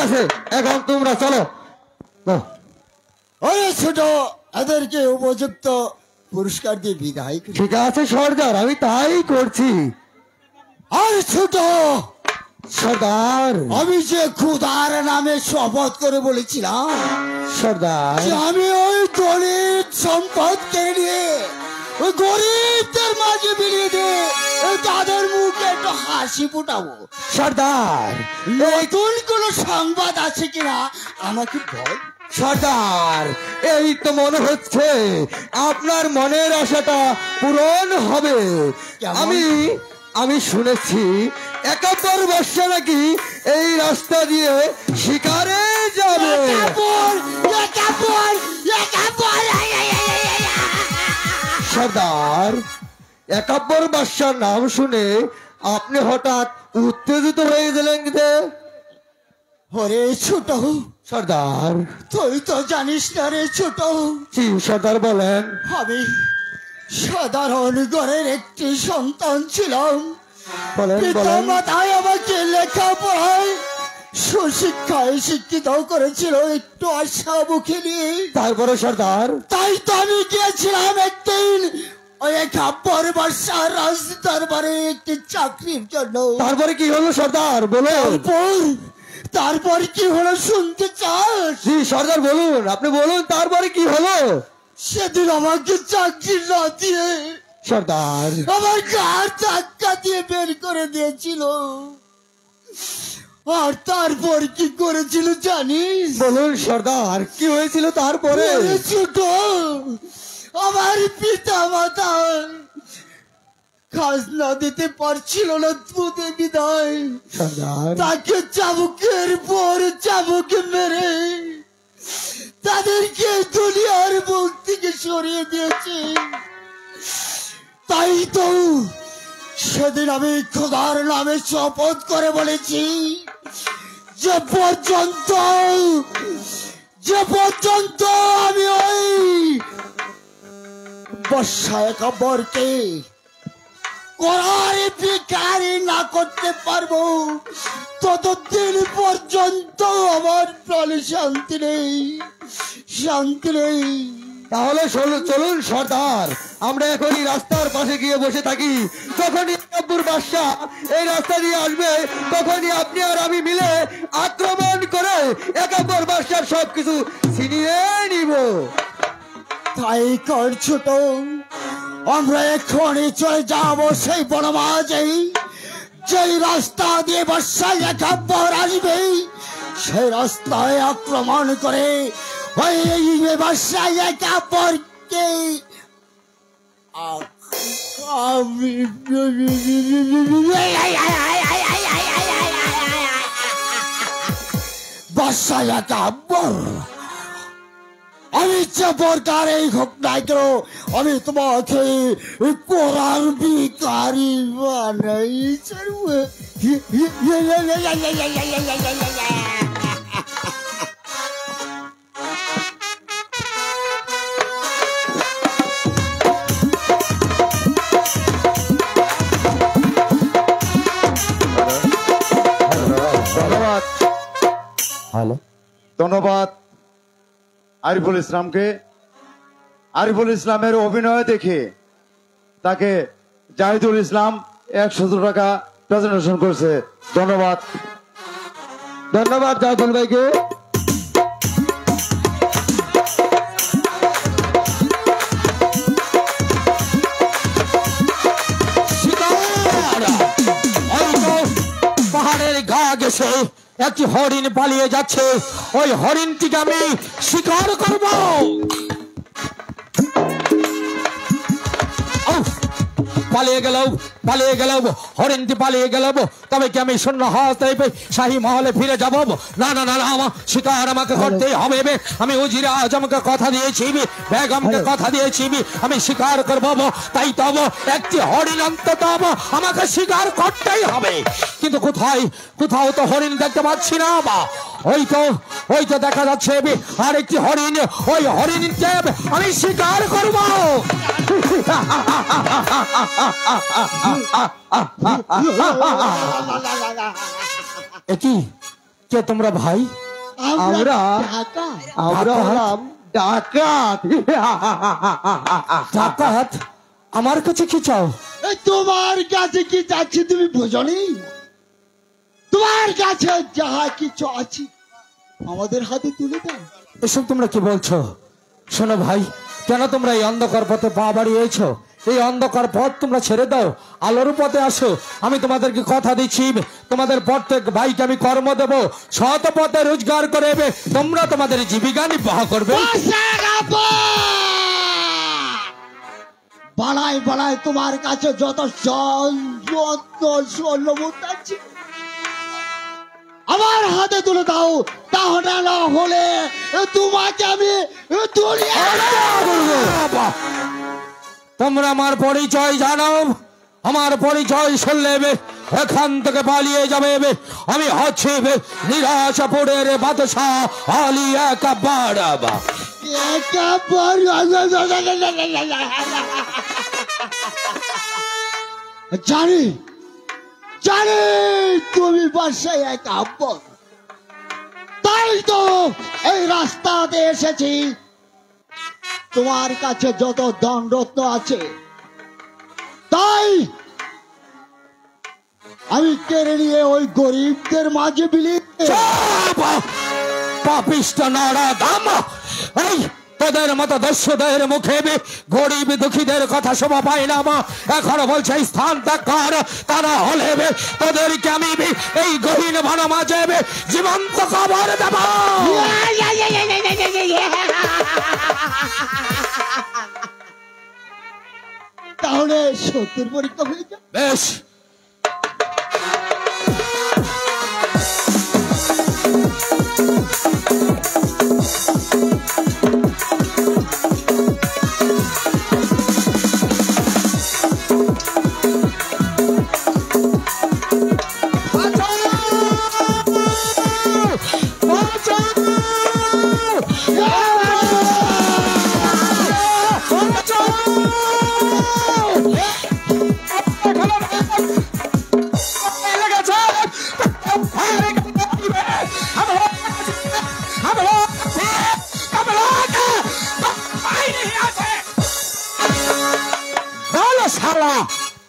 আছে, এখন তোমরা চলো। ওরে ছোট, এদেরকে উপযুক্ত পুরস্কার দিয়ে বিদায় করি। ঠিক আছে সর্দার, আমি তাই করছি। আর ছোট সর্দার, আমি যে খুদার নামে শপথ করে বলেছিলাম সর্দার, যে আমি ওই গরিব সম্পদ কেড়ে নিয়ে ওই গরিবদের মাঝে বিলিয়ে দিয়ে তাদের মুখে একটু হাসি ফুটাবো। সর্দার, নতুন কোন সংবাদ আছে কিনা আমাকে বল। সর্দার, এই তো মনে হচ্ছে আপনার মনের আশাটা পূরণ হবে। আমি শুনেছি একাত্তর বর্ষ নাকি এই রাস্তা দিয়ে শিকারে যাবে। সর্দার, একাত্তর বাদশার নাম শুনে আপনি হঠাৎ উত্তেজিত হয়ে গেলেন যে? ওরে ছোট সর্দার, তুই তো জানিস না রে ছোট। জি সর্দার, বলেন। আমি সাধারণ ঘরের একটি সন্তান ছিলাম। পিতা মাতায় আমাকে লেখাপড়ায় সুশিক্ষায় শিক্ষিত করেছিল একটু আশা মুখে নিয়ে। তারপরে সর্দার? তাই তো আমি গিয়েছিলাম একদিন ওই একাত্তর বর্ষার রাজ দরবারে একটি চাকরির জন্য। তারপরে কি হলো সর্দার, বলুন। তারপর কি হলো শুনতে চাস? জি সর্দার, বলুন, আপনি বলুন তারপরে কি হলো। সেদিন আমাকে চাকরি না দিয়ে সর্দার আমার ঘাড় ধাক্কা দিয়ে বের করে দিয়েছিল। আর তারপর কি করেছিল জানিস? বলুন সর্দার, কি হয়েছিল তারপরে? ছোট, আমার পিতা মাতা খাজনা দিতে পারছিল না দুধে বিদায়। তাকে চাবুকের পর চাবুক মেরে তাদেরকে দুনিয়ার বুক থেকে সরিয়ে দিয়েছে। তাই তো সেদিন আমি খোদার নামে শপথ করে বলেছি যে পর্যন্ত আমি ওই বর্ষা একাত্তরকে করার ভিখারি না করতে পারবো ততদিন পর্যন্ত আমার প্রাণে শান্তি নেই, শান্তি নেই। তাহলে চলুন সর্দার, আমরা এখনই রাস্তার পাশে গিয়ে বসে থাকি। যখনই একাত্তর বাদশা এই রাস্তা দিয়ে আসবে তখনই আপনি আর আমি মিলে আক্রমণ করে একাত্তর বাদশার সবকিছু ছিনিয়ে নিব। তাই কর ছোট, আমরা এখনই চলে যাব সেই বনমাঝে। যেই রাস্তা দিয়ে বর্ষায় একাত্তর আসবে সেই রাস্তায় আক্রমণ করে ওই বর্ষায় একাত্তরকে বর্ষায় একাত্তর আমি যে প্রকারেই হোক নাই কেন আমি তোমাকে কোরআন ভিখারি বানাই ছাড়বো। ধন্যবাদ, হ্যালো, ধন্যবাদ আরিফুল ইসলামকে। আরিফুল ইসলামের অভিনয় দেখে তাকে জাহিদুল ইসলাম 117 টাকা প্রেজেন্টেশন করছে। ধন্যবাদ, ধন্যবাদ জাহিদুল ভাইকে। পাহাড়ের গা গেছে একটি হরিণ পালিয়ে যাচ্ছে, ওই হরিণটিকে আমি শিকার করব। পালিয়ে গেল হরিণটি পালিয়ে গেল। তবে কি আমি শূন্য হাতে শাহী মহলে ফিরে যাব? না না না, আমার শিকার আমাকে করতেই হবে। আমি উজিরে আজমকে কথা দিয়েছি, বেগমকে কথা দিয়েছি, আমি শিকার করব। তাই তব একটি হরিণ অন্তত আমাকে শিকার করতেই হবে। কিন্তু কোথাও তো হরিণ দেখতে পাচ্ছি না। বা ওই তো দেখা যাচ্ছে আর একটি হরিণ। ওই হরিণকে আমি শিকার করব। কে তোমরা ভাই? আমরা ঢাকা। আমরা হলাম ডাকাত। ডাকাত? আমার কাছে কি চাও? এই তোমার কাছে কি চাচ্ছি তুমি বুঝনি? তোমার কাছে যাহা কিছু আছে আমাদের হাতে তুলে দাও। এসব তোমরা কি বলছো? শোনো ভাই, কেন তোমরা এই অন্ধকার পথে পা বাড়িয়েছো? এই অন্ধকার পথ তোমরা ছেড়ে দাও, আলোর পথে আসো। আমি তোমাদেরকে কথা দিচ্ছি, তোমাদের প্রত্যেক ভাইকে আমি কর্ম দেব, সৎ পথে রোজগার করে তোমরা তোমাদের জীবিকা নির্বাহ করবে। বাড়াই বাড়াই তোমার কাছে যত স্বর্ণমুদ্রা আছে আমার হাতে তুলে দাও, তাহলে না হলে তোমাকে আমি তোমরা আমার পরিচয় জানো, আমার পরিচয় শুনলে এখান থেকে পালিয়ে যাবে। আমি হচ্ছি নিরাশাপুরের বাদশাহ আলী একবার। জানি জানি তুমি বাসায় এক আব্বর, তাই তো এই রাস্তাতে এসেছি। তোমার কাছে যত দণ্ডরত্ন আছে তাই আমি কেড়ে নিয়ে ওই গরিবদের মাঝে বিলিয়ে পাপিষ্ট নরাধম! এই তোদের মতো দস্যুদের মুখে গরিব দুঃখীদের কথা শোভা পায় না। এখনো বলছে স্থান ত্যাগ কর, তা না হলে তোদেরকে আমি এই গহীন বন মাঝে জীবন্ত কবর দেব। তাহলে সত্যের পরীক্ষা হয়ে যায়। বেশ,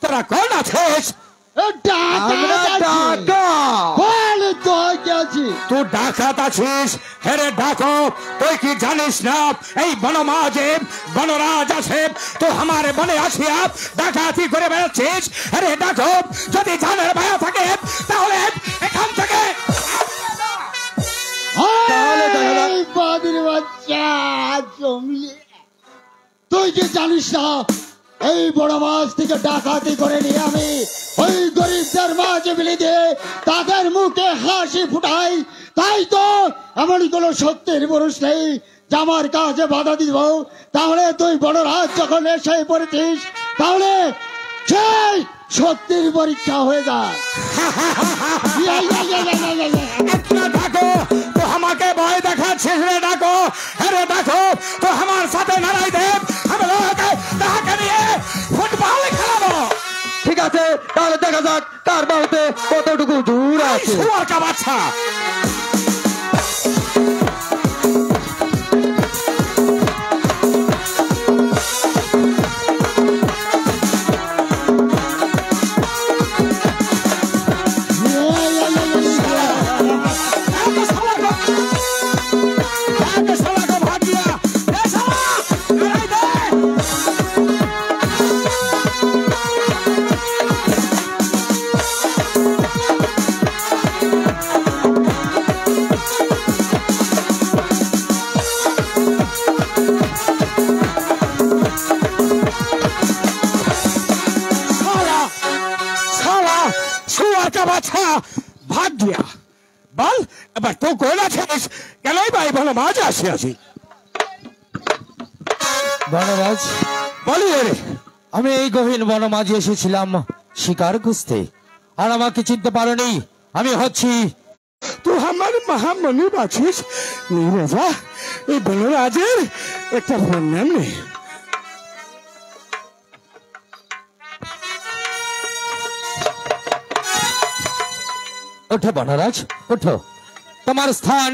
তোরা কোন আছিস? তুই ডাকাত আছিস? হেরে ডাকো, তুই কি জানিস না এই বনমাঝে বনরাজ আছে? তো আমার বনে আসিয়া ডাকাতি করে বেড়াচ্ছিস? হেরে ডাকো, যদি জানের ভায়া থাকে তাহলে এখান থেকে তুই কি জানিস না এই বড় মাছ থেকে ডাকাতি করে নিয়ে আমি ওই গরিবদের মাঝে মিলে দিয়ে তাদের মুখে হাসি ফুটাই? তাই তো এমন কোন সত্যের পুরুষ নেই যে আমার কাজে বাধা দিব। তাহলে তুই বড় রাজ যখন এসে পড়েছিস তাহলে সেই সত্যের পরীক্ষা হয়ে যায়। ডাকো তো আমাকে ভয় দেখাচ্ছিস রে? ডাকো, আরে ডাকো তো আমার সাথে লড়াই দেব, আমি তাকে নিয়ে ফুটবল খেলাবো। ঠিক আছে, তাহলে দেখা যাক কার বাড়িতে কতটুকু দূর আছে। শুয়ার বাচ্চা, ভাগ দিয়া বল এবার তো কোন আছিস? কেনই ভাই বলো মাঝে আসি বনরাজ। বলি রে, আমি এই গহীন বন মাঝে এসেছিলাম শিকার খুঁজতে, আর আমাকে চিনতে পারোনি? আমি হচ্ছি তুই আমার মহামণি আছিস নীরজা, এই বনরাজের একটা ফোন নাম নেই। ওঠো বনরাজ, ওঠো। তোমার স্থান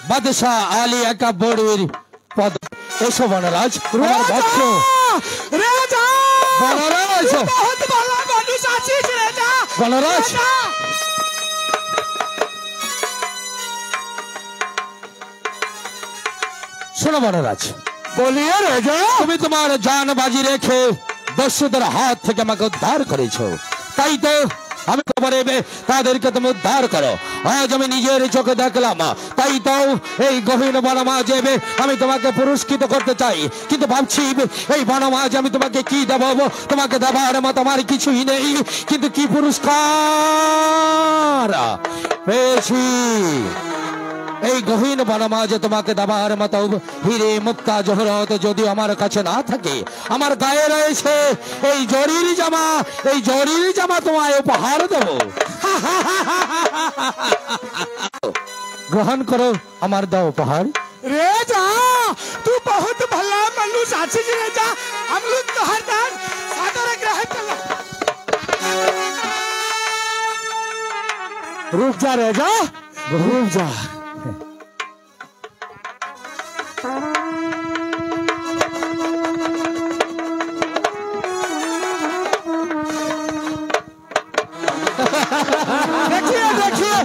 বাদশাহ আলী একাব্বরের পদ। এসো বনরাজ, আমার বৎস রাজা বনরাজ, বহুত ভালো মানুষ আছিস রাজা। বনরাজ। শোনো বনরাজ, বলিয়ে রাজা। তুমি তোমার জান বাজি রেখে দস্যুদের হাত থেকে আমাকে উদ্ধার করেছো, তাই তো আমি খবর এবে তাদেরকে তুমি উদ্ধার করো। আজ আমি নিজের চোখে দেখলাম, তাই তো এই গহীন বনমাঝে আমি তোমাকে পুরস্কৃত করতে চাই। কিন্তু ভাবছি এই বনমাঝে আমি তোমাকে কি দেব, তোমাকে দেবার মতো আমার কিছুই নেই। কিন্তু কি পুরস্কার পেয়েছি এই গহীন বনমাঝে তোমাকে দেবার মতো হিরে মুক্তা জহরত যদি আমার কাছে না থাকে, আমার গায়ে রয়েছে এই জরির জামা। এই জরির জামা তোমায় উপহার দেব। গ্রহণ করো আমার দাও উপহার। रेजा तू बहुत भला मनुष आछिस रेजा। हम लोग तो हर दान सादर ग्रहण करला। रुक जा रेजा, रुक जा। देखिए देखिए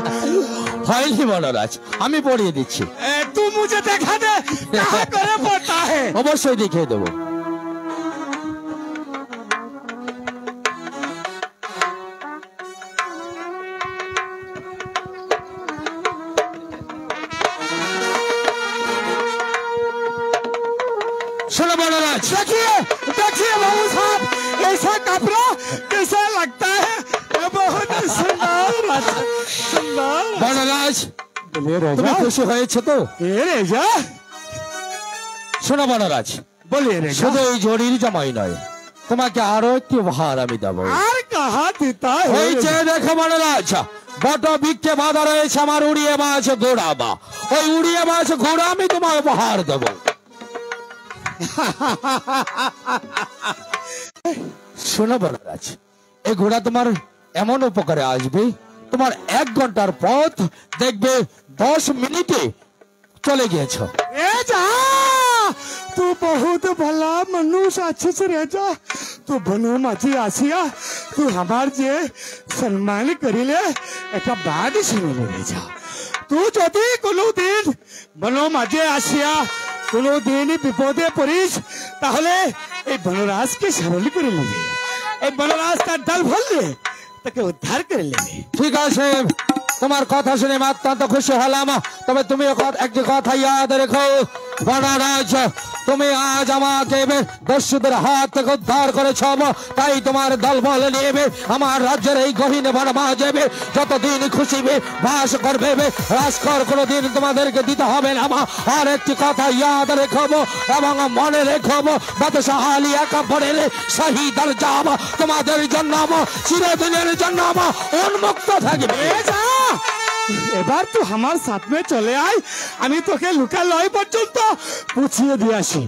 হয়নি বনরাজ, আমি পড়িয়ে দিচ্ছি। तू मुझे देखा दे कहाँ करे पड़ता है। অবশ্যই দেখিয়ে দেবো। শোনো বনরাজ, देखिए देखिए बाबू साहब ऐसा कपड़ा कैसा लगता है। ये बहुत सुंदर सुंदर। বনরাজ बोलिए তুমি रेजा। খুশি হয়েছে তো? ये रेजा শোনো বনরাজ, बोलिए रेजा। শুধু এই জরির জামাই নয়, তোমাকে আরো একটি উপহার আমি দেবো। আর कहा देता है ওই যে দেখো বনরাজ, বট বৃক্ষে বাঁধা রয়েছে আমার উড়িয়ে মাছ ঘোড়া। বা ওই উড়িয়ে মাছ ঘোড়া আমি তোমার উপহার দেব। শোনো বনরাজ, এই ঘোড়া তোমার এমন উপকারে আসবে, তোমার 1 ঘন্টার পথ দেখবে 10 মিনিটে চলে গিয়েছ। रेजा तू बहुत भला मनुष्य आछिस रेजा। तू बनो माझी आसिया तू हमार जे सम्मान करिले एटा बाद শুনিলে रेजा। तू যদি কোনো দিন বনো মাঝে আসিয়া কোনো দিন বিপদে পড়িস তাহলে এই বনরাজকে স্মরণ করে নেবে। এই বনরাজ তার দল ভরলে তাকে উদ্ধার করে নেবে। ঠিক আছে, তোমার কথা শুনে আমি অত্যন্ত খুশি হলাম। তবে তুমি একটি কথা ইয়াদ রেখো বনরাজ, তুমি আজ আমাকে দস্যুদের হাত থেকে উদ্ধার করেছ, তাই তোমার দলবল নিয়ে আমার রাজ্যের এই গহীন বনমাঝে যতদিন খুশি বাস করবে। রাজকর কোনোদিন তোমাদেরকে দিতে হবে না। আর একটি কথা ইয়াদ রেখো এবং মনে রেখো, বাদশাহ আলী একাব্বরের শাহী দরজা তোমাদের জন্য চিরদিনের জন্য উন্মুক্ত থাকবে। रेजा এবার তুই আমার সাথ মে চলে আয়, আমি তোকে লুকালয় পর্যন্ত পুছিয়ে দিয়ে আসি,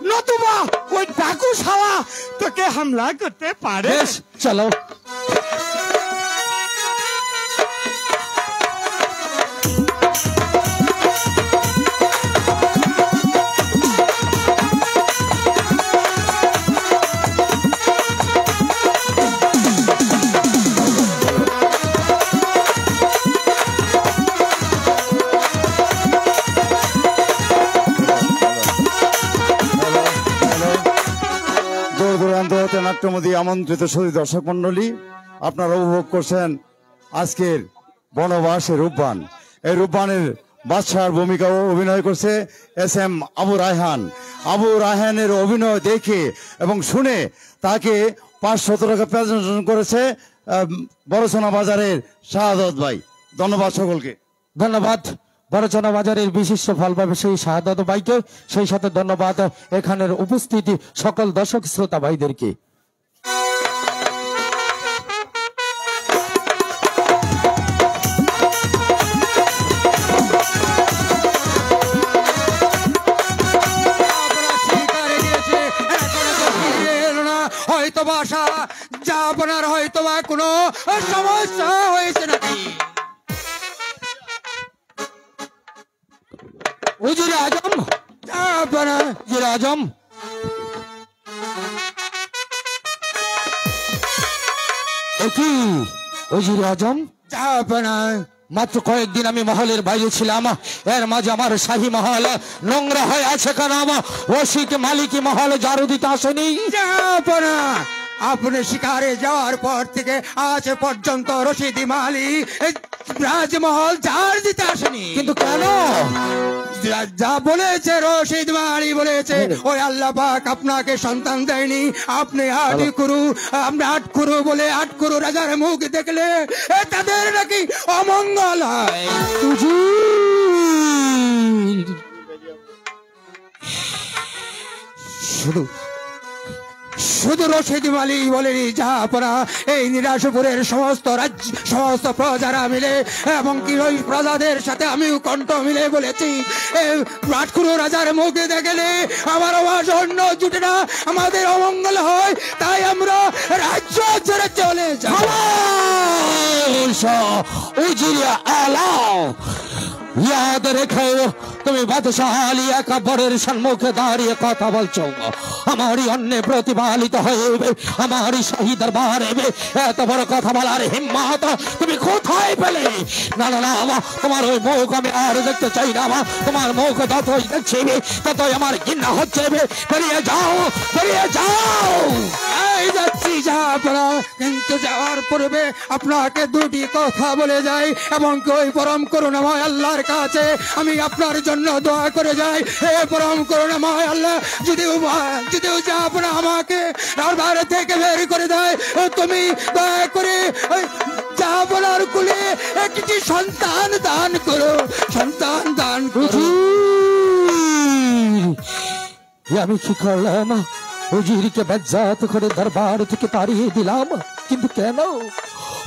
নতুবা ওই ডাকু শালা তোকে হামলা করতে পারে। বেশ, চলো। নাট্যমোদী আমন্ত্রিত সুধী দর্শক মন্ডলী, আপনারা উপভোগ করছেন আজকের বনবাসের রূপবান। এই রূপবানের বাদশার ভূমিকা অভিনয় করছে SM আবু রায়হান। আবু রায়হানের অভিনয় দেখে এবং শুনে তাকে 500 টাকা প্রেজেন্টেশন করেছে বড়চনা বাজারের শাহাদত ভাই। ধন্যবাদ সকলকে। ধন্যবাদ বড়চনা বাজারের বিশিষ্ট ফল ব্যবসায়ী শাহাদত ভাইকে, সেই সাথে ধন্যবাদ এখানের উপস্থিতি সকল দর্শক শ্রোতা ভাইদেরকে। হয়তো বাসা যা আপনার হয়তো বা কোনো সমস্যা হয়েছে নাকি? উজিরে আজম, জাহাপনা উজিরে আজম, কি উজিরে আজম? জাহাপনা মাত্র কয়েকদিন আমি মহলের বাইরে ছিলাম, এর মাঝে আমার শাহী মহল নোংরা হয়ে আছে কেন? আমার রশিদ মালিকি মহল ঝাড়ু দিতে আসেনি? জাহাপনা আপনি শিকারে যাওয়ার পর থেকে আজ পর্যন্ত রশিদ মালি রাজমহল ঝাড় দিতে আসেনি। কিন্তু কেন? যা বলেছে রশিদ মালি বলেছে ওই আল্লাহ পাক আপনাকে সন্তান দেয়নি, আপনি আট করু বলে আট করু রাজার মুখ দেখলে তাদের নাকি অমঙ্গল হয়। শুধু রশিদ মালি বলেনি, জাহাপনা এই নিরাশপুরের সমস্ত প্রজারা মিলে এবং কি ওই প্রজাদের সাথে আমিও কণ্ঠ মিলে বলেছি আটকুরু রাজার মুখে দেখলে আমার আওয়াজ অন্য জুটে না, আমাদের অমঙ্গল হয়, তাই আমরা রাজ্য ছেড়ে চলে যাব। উজিরে আলাও, ইয়াদ রেখো তুমি বাদশাহ আলী আকবরের সম্মুখে দাঁড়িয়ে কথা বলছো, আমারই অন্য প্রতিপালিত হইবে, আমারই শাহী দরবারে এত বড় কথা বলার হিম্মত তুমি কোথায় পেলে? না না না, তোমার ওই মুখ আমি আর দেখতে চাই না, তোমার মুখ যতই দেখছি ততই আমার ঘৃণা হচ্ছে, বেরিয়ে যাও, বেরিয়ে যাও। এই যাচ্ছি জাহাপনা, কিন্তু যাওয়ার পূর্বে আপনাকে দুটি কথা বলে যাই এবং ওই পরম করুণাময় আল্লাহর কাছে আমি আপনার জন্য দোয়া করে যাই। হে পরম করুণাময় আল্লাহ, যদিও জাহাপনা আমাকে দরবার থেকে বের করে দেয়, তুমি দয়া করে জাহাপনার কুলে একটি সন্তান দান করো, সন্তান দান করো। আমি কি করলাম? উজিরকে বেজ্জাত করে দরবার থেকে তাড়িয়ে দিলাম, কিন্তু কেন?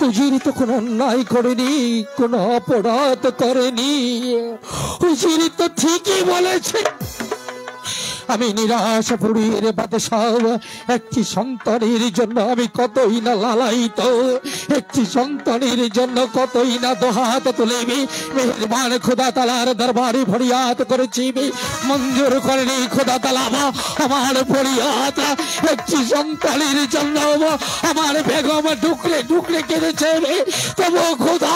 উজির তো কোনো অন্যায় করেনি, কোনো অপরাধ করেনি, উজির তো ঠিকই বলেছে। আমি নিরাশপুরীর বাদশাহ, একটি সন্তানের জন্য আমি কতই না লালায়িত, একটি সন্তানের জন্য কতই না দোহাত তুলেবি, মেহেরবান খোদা তালার দরবারে ফরিয়াদ করেছি, মঞ্জুর করেনি খোদা তালা আমার ফরিয়াদ। একটি সন্তানের জন্য আমার বেগম ঢুকলে ঢুকলে কেঁদেছে, তবু খোদা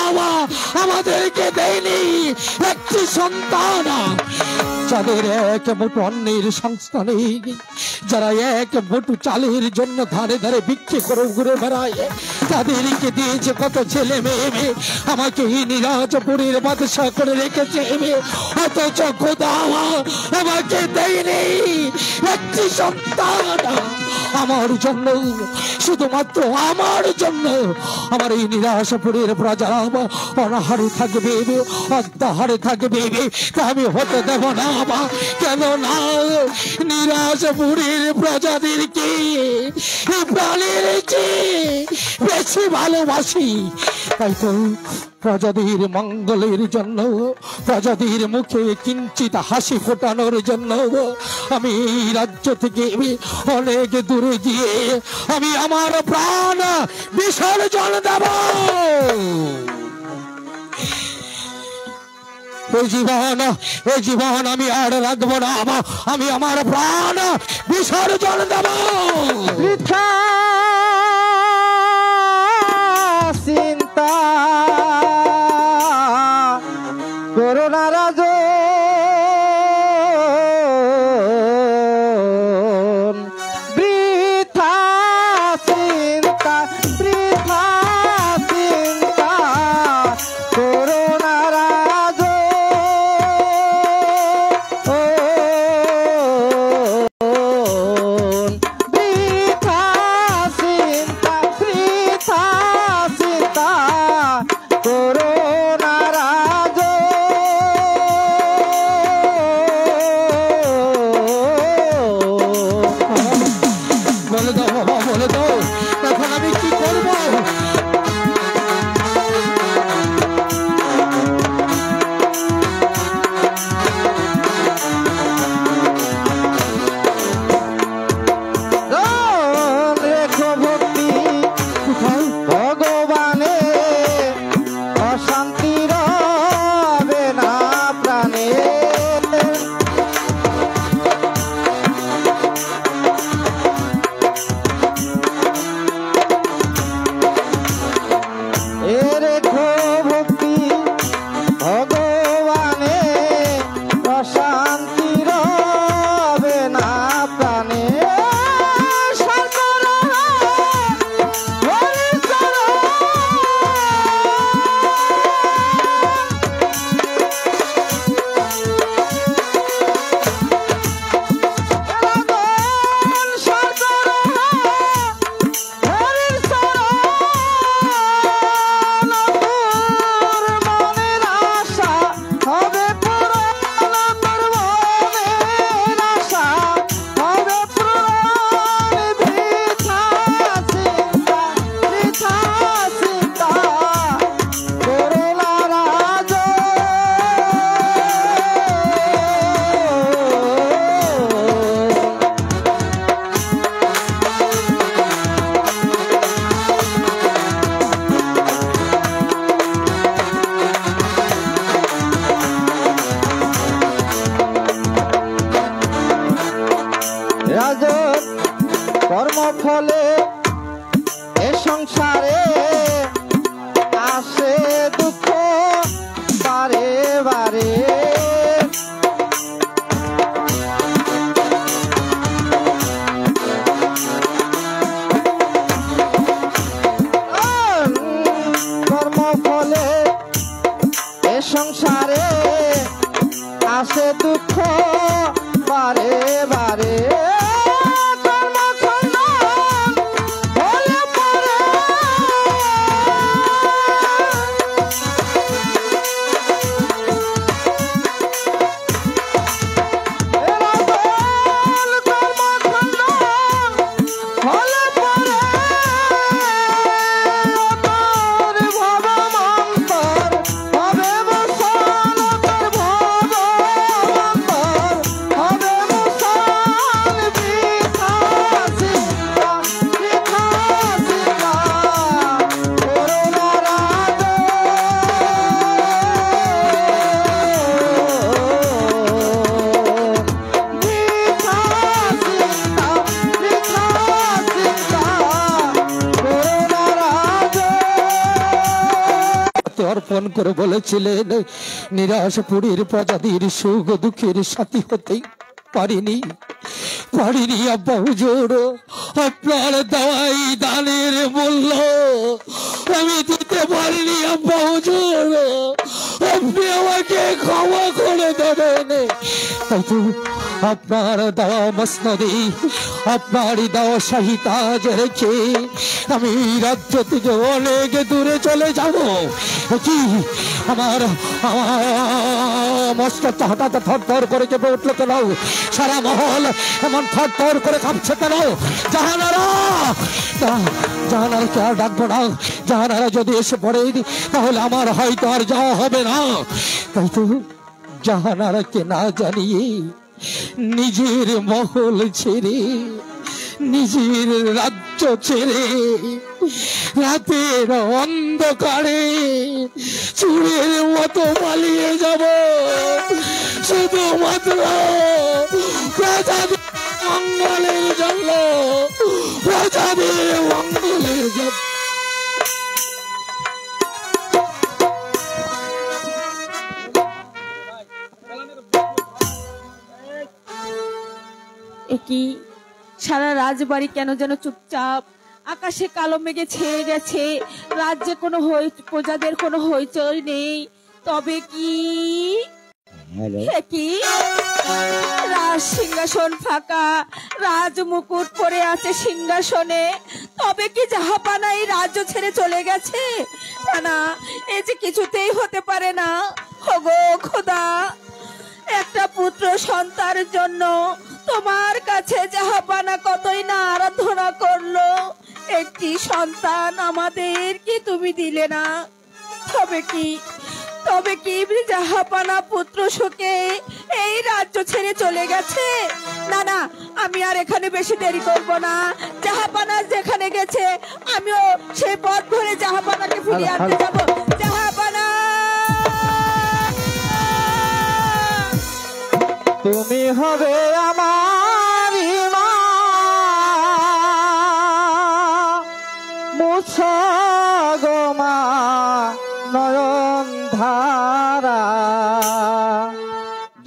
আমাদেরকে দেয়নি একটি সন্তান। যাদের এক মুঠো অন্যের সংস্থা নেই, যারা এক মুঠো চালের জন্য ধারে ধারে বিক্রি করে ঘুরে বেড়ায়, তাদেরকে দিয়েছে কত ছেলে মেয়ে, আমাকে নিরাজপুরের বাদশা করে রেখেছে, অথচ খোদা আমাকে দেয়নি একটি সন্তান। আমার জন্য, শুধুমাত্র আমার জন্য আমার এই নিরাশপুরের প্রজা অনাহারে থাকবে, অদ্যাহারে থাকবে, তা আমি হতে দেব না। কেন না? নিরাশপুরের প্রজাদেরকে প্রাণের চেয়ে বেশি ভালোবাসি, তাই তো প্রজাদের মঙ্গলের জন্য, প্রজাদের মুখে কিঞ্চিত হাসি ফোটানোর জন্য আমি এই রাজ্য থেকে অনেক দূরে গিয়ে আমি আমার প্রাণ বিসর্জন দেব। এই জীবন আমি আর রাখবো না, আমি আমার প্রাণ বিসর্জন দেব। চিন্তা করোনা রাজ বৃথা চিন্তা, বৃথা চিন্তা করোনা রাজ বৃথা চিন্তা, বৃথা চিন্তা করোনা রাজ ফলে এ সংসারে আসে দুঃখ বারে বারে কর্ম ফলে এ সংসারে আসে দুঃখ বারে বারে অর্পণ করে বলেছিলেন নিরাশ পুরীর প্রজাতির সুখ দুঃখের সাথী হতে পারিনি আব্বা হুজুর আপনার দেওয়াই দানের মূল্য আমি দিতে পারিনি আব্বা হুজুর আপনি আমাকে ক্ষমা করে দেবেন তাই তো আপনার দেওয়া মসনদে আপনার দেওয়া সাহিতাজ রেখে আমি রাজ্য থেকে অনেক দূরে চলে যাব কি আমার মস্তকটা হঠাৎ থরথর করে চেপে উঠলো কেন সারা মহল এমন থরথর করে কাঁপছে কেন জাহানারাকে আর ডাকবো না জাহানারা যদি এসে পড়ে তাহলে আমার হয়তো আর যাওয়া হবে না তাই তো জাহানারাকে না জানিয়ে নিজের মহল ছেড়ে নিজের রাজ্য ছেড়ে রাতের অন্ধকারে চুরের মতো পালিয়ে যাব শুধুমাত্র প্রজাদের মঙ্গলের জন্য প্রজাদের মঙ্গলের জন্য কি সারা রাজবাড়ি কেন যেন চুপচাপ আকাশে কালো মেঘে ছেয়ে গেছে রাজ্যে কোনো প্রজাদের কোনো হইচই নেই তবে কি কি রাজ সিংহাসন ফাঁকা রাজ মুকুট পরে আছে সিংহাসনে তবে কি জাহাপানা এই রাজ্য ছেড়ে চলে গেছে না এই যে কিছুতেই হতে পারে না ওগো খোদা একটা পুত্র সন্তানের জন্য তোমার কাছে জাহাপানা কতই না আরাধনা করলো একটি সন্তান আমাদের কি তুমি দিলে না তবে কি জাহাপানা পুত্র শোকে এই রাজ্য ছেড়ে চলে গেছে না আমি আর এখানে বেশি দেরি করব না জাহাপানা যেখানে গেছে আমিও সেই পথ ধরে জাহাপানাকে ফিরিয়ে আনতে যাব জাহাপানা তুমি হবে আমার মা মুছো গো মা নয়ন ধারা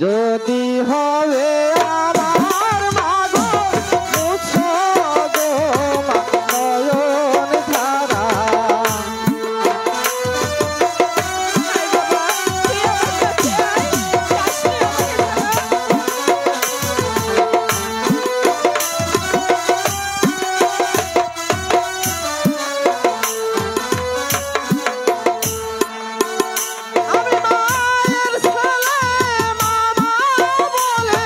যদি হবে আমার মা গো মুছো গো মা নয়ন ধারা আমি মায়ের ছেলে মামা বলে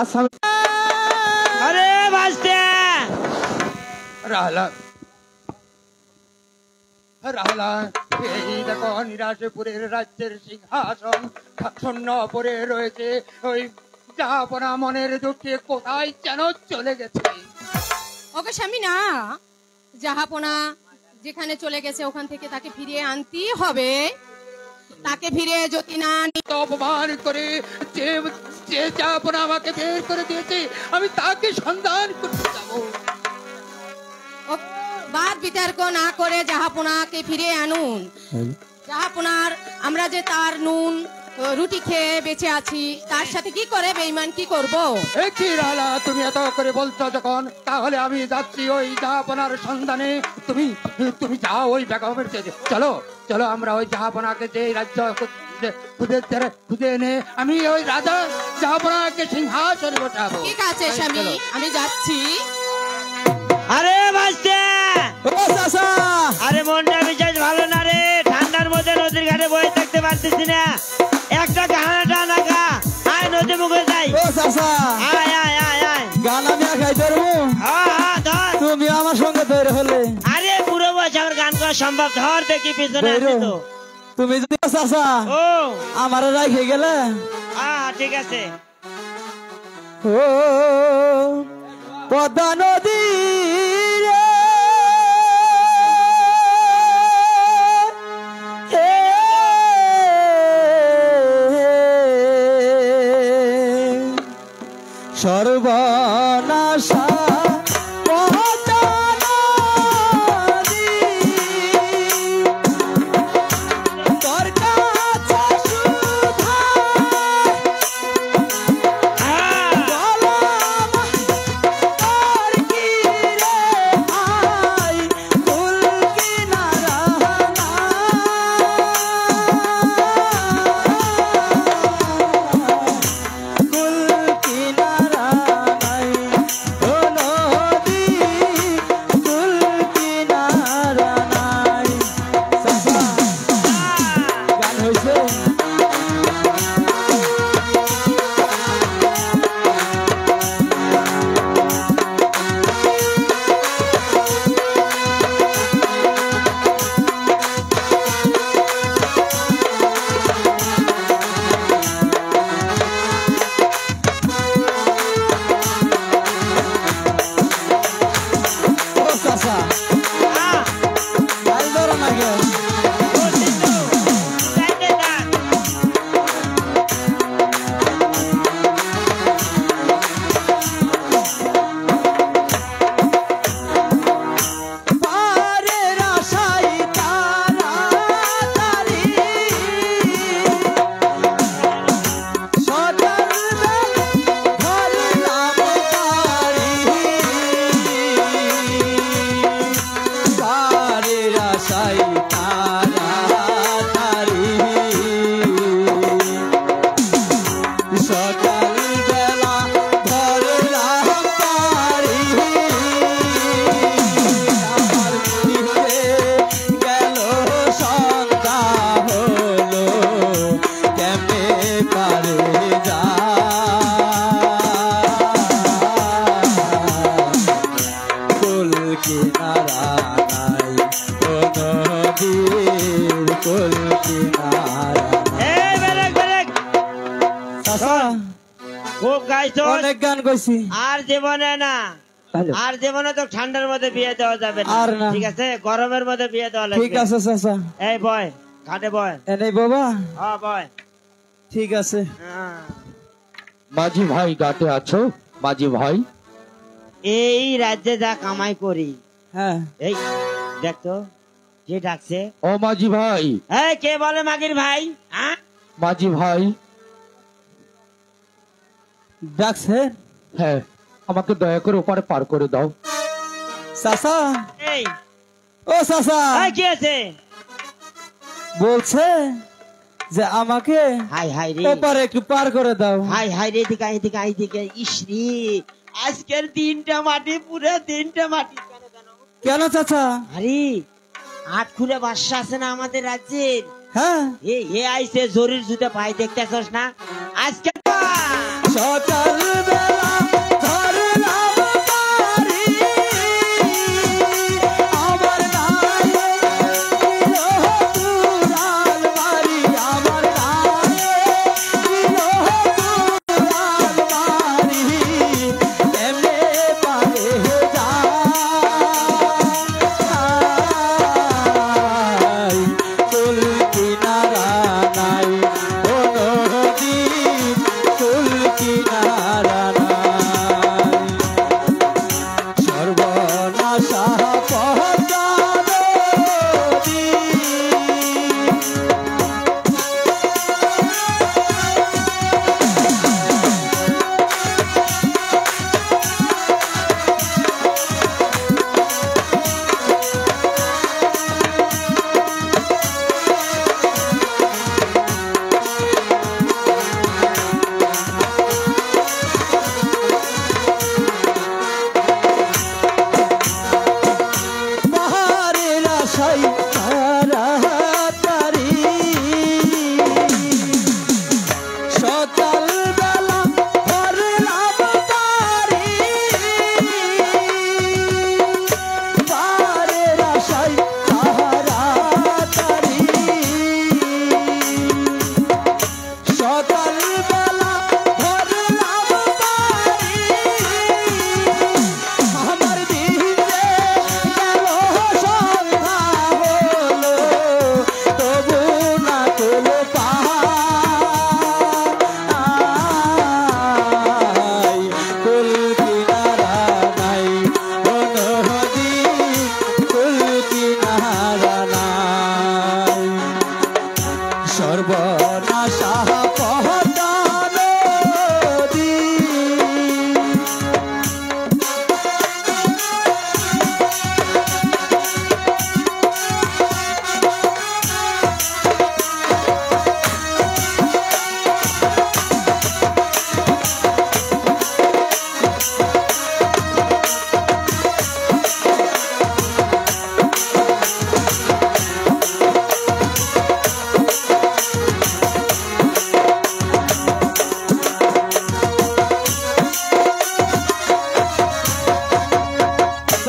আসামি। আরে বাঁচতে রাহলা রাহলা, এই দেখো নিরাশপুরের রাজ্যের সিংহাসন শূন্য পড়ে রয়েছে। ওই জাহাপনা মনের দুঃখে কোথায় যেন চলে গেছে। ওকে স্বামী না, জাহাপনা যেখানে চলে গেছে ওখান থেকে তাকে ফিরিয়ে আনতেই হবে। তাকে ফিরে যদি না অপমান করে যে যে জাহাপনা আমাকে বের করে দিয়েছে, আমি তাকে সন্ধান করতে যাবো। বাদ বিতর্ক না করে জাহাপনাকে ফিরে আনুন। জাহাপনার আমরা যে তার নুন রুটি খেয়ে বেঁচে আছি, তার সাথে কি করে বেঈমান কি করব? কি রালা, তুমি এত করে বলছো যখন, তাহলে আমি যাচ্ছি ওই জাহাপনার সন্ধানে। তুমি তুমি যাও ওই বেগমের কাছে। চলো চলো, আমরা ওই জাহাপনাকে যে রাজ্য খুঁজে এনে আমি ওই রাজা জাহাপনাকে সিংহাসনে বসাবো। ঠিক আছে স্বামী, আমি যাচ্ছি। আরে বাঁচতে আরে মনটা বিশেষ ভালো না রে, ঠান্ডার মধ্যে নদীর ঘাটে বসে থাকতে পারতেছি না। একটা গানাটা না গা, আয় নদী মুখে যাই। আয় আয় আয় আয়, গান আমি খাইতে পারবো? ধর। তুমি আমার সঙ্গে ধরে হলে। আরে পুরো বয়স আমার গান করা সম্ভব, ধর দেখি পিছনে আছে তো। তুমি যদি চাচা ও আমার রাখে গেলে। ঠিক আছে। ও পদ্মা নদী রে, সর্বনাশা পদ্মা নদী, তোর কাছে শুধাই বললাম তোর কি রে ভাই, কুল কিনারা কুল কিনারা নাই, ও নদী কুল কিনারা নাই। চাচা গান হয়েছে? ও চাচা গাল ধরো না কেন? পারের আশায় তাড়াতাড়ি সকালবেলা ধরলাম গাড়ি, পারের আশায় তাড়াতাড়ি সকালবেলা ধরলাম গাড়ি, আমার দিকে গেল সন্ধ্যা হলো, কেমনে পারে যা কুল কিনারা নাই, ও নদীর কুল কিনারা নাই। এই বেরেক বেরেক, চাচা খুব গাইছো, অনেক গান কইছি। আর জীবনে না, আর জীবনে তো ঠান্ডার মধ্যে বিয়ে দেওয়া যাবে না। আর না। ঠিক আছে, গরমের মধ্যে বিয়ে দেওয়া লাগবে। ঠিক আছে চাচা, এই বয় ঘাটে বয়। এনেই বাবা। বয়। ঠিক আছে। মাঝি ভাই ঘাটে আছো? মাঝি ভাই, এই রাজ্যে যা কামাই করি, হ্যাঁ এই দেখতো কে ডাকছে। ও মাঝি ভাই, এই কে বলে মাগির ভাই? মাঝি ভাই। ডাকছে? হ্যাঁ, আমাকে দয়া করে ওপারে পার করে দাও। চাচা, এই ও চাচা কি আছে? বলছে যে আমাকে হাই হাই রে, ওপারে একটু পার করে দাও। হাই হাই রে, এদিকে এদিকে এদিকে। ইসরি, আজকের দিনটা মাটি, পুরো দিনটা মাটি। কেন চাচা? আরে আট খুলে বাদশা আছে না আমাদের রাজ্যের, হ্যাঁ এ আইছে জরির জুতা পাই, দেখতেছস না? আজকে সকালবেলা